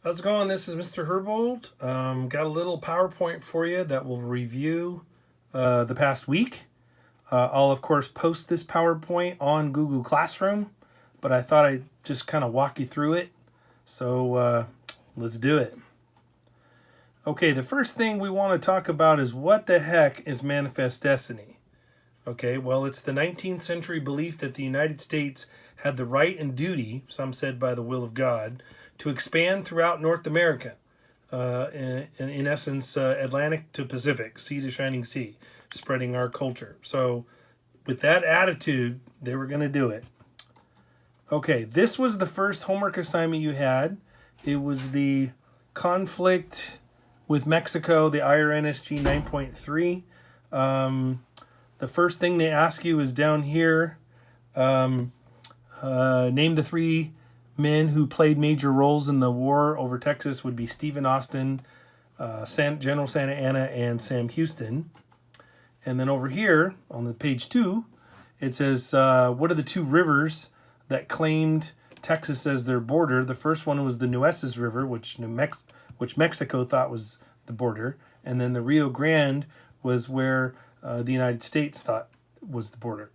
How's it going? This is Mr. Herbold. Got a little PowerPoint for you that will review the past week. I'll, of course, post this PowerPoint on Google Classroom, but I thought I'd just kind of walk you through it. So let's do it. Okay, the first thing we want to talk about is what the heck is manifest destiny? Okay, well, it's the 19th century belief that the United States had the right and duty, some said by the will of God, to expand throughout North America. In essence, Atlantic to Pacific, sea to shining sea, spreading our culture. So, with that attitude, they were going to do it. Okay, this was the first homework assignment you had. It was the conflict with Mexico, the IRNSG 9.3. The first thing they ask you is down here. Name the three men who played major roles in the war over Texas. Would be Stephen Austin, General Santa Anna, and Sam Houston. And then over here on the page 2, it says, what are the two rivers that claimed Texas as their border? The first one was the Nueces River, which Mexico thought was the border. And then the Rio Grande was where the United States thought was the border.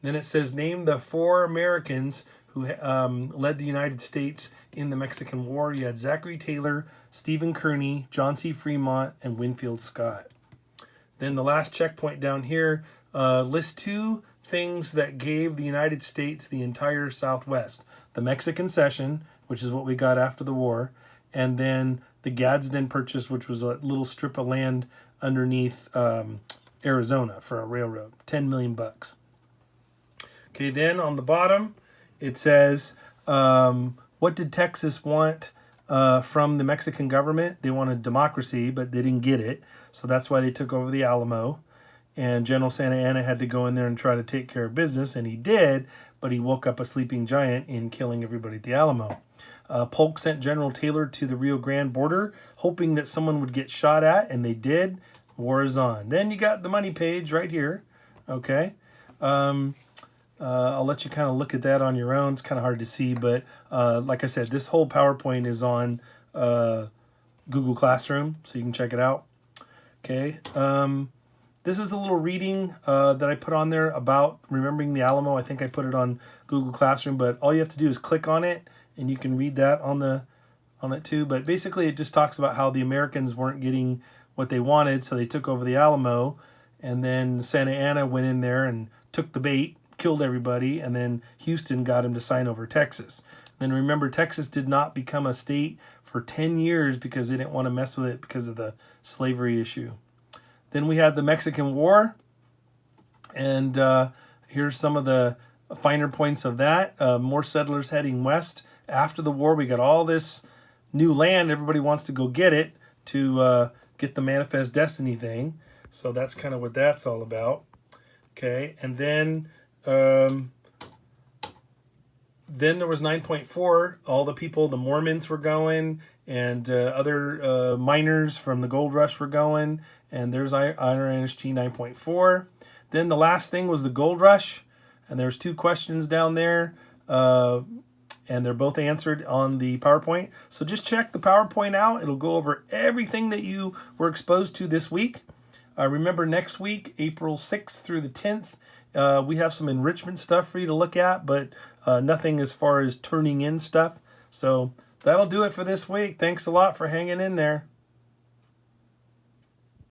Then it says, name the 4 Americans who led the United States in the Mexican War. You had Zachary Taylor, Stephen Kearny, John C. Fremont, and Winfield Scott. Then the last checkpoint down here, list 2 things that gave the United States the entire Southwest. The Mexican Cession, which is what we got after the war, and then the Gadsden Purchase, which was a little strip of land underneath Arizona for a railroad, $10 million. Okay, then on the bottom, it says, what did Texas want from the Mexican government? They wanted democracy, but they didn't get it. So that's why they took over the Alamo. And General Santa Anna had to go in there and try to take care of business, and he did, but he woke up a sleeping giant in killing everybody at the Alamo. Polk sent General Taylor to the Rio Grande border, hoping that someone would get shot at, and they did. War is on. Then you got the money page right here. Okay. I'll let you kind of look at that on your own. It's kind of hard to see, but like I said, this whole PowerPoint is on Google Classroom, so you can check it out. Okay. This is a little reading that I put on there about remembering the Alamo. I think I put it on Google Classroom, but all you have to do is click on it, and you can read that on it too. But basically, it just talks about how the Americans weren't getting what they wanted, so they took over the Alamo, and then Santa Anna went in there and took the bait, killed everybody, and then Houston got him to sign over Texas. Then remember, Texas did not become a state for 10 years because they didn't want to mess with it because of the slavery issue. Then we had the Mexican War, and here's some of the finer points of that. More settlers heading west. After the war, we got all this new land. Everybody wants to go get it to get the manifest destiny thing. So that's kind of what that's all about. Okay, and then there was 9.4. All the people, the Mormons were going, and other miners from the gold rush were going. And there's IRNSG 9.4. Then the last thing was the gold rush. And there's 2 questions down there. And they're both answered on the PowerPoint. So just check the PowerPoint out. It'll go over everything that you were exposed to this week. Remember, next week, April 6th through the 10th, we have some enrichment stuff for you to look at, but nothing as far as turning in stuff. So that'll do it for this week. Thanks a lot for hanging in there.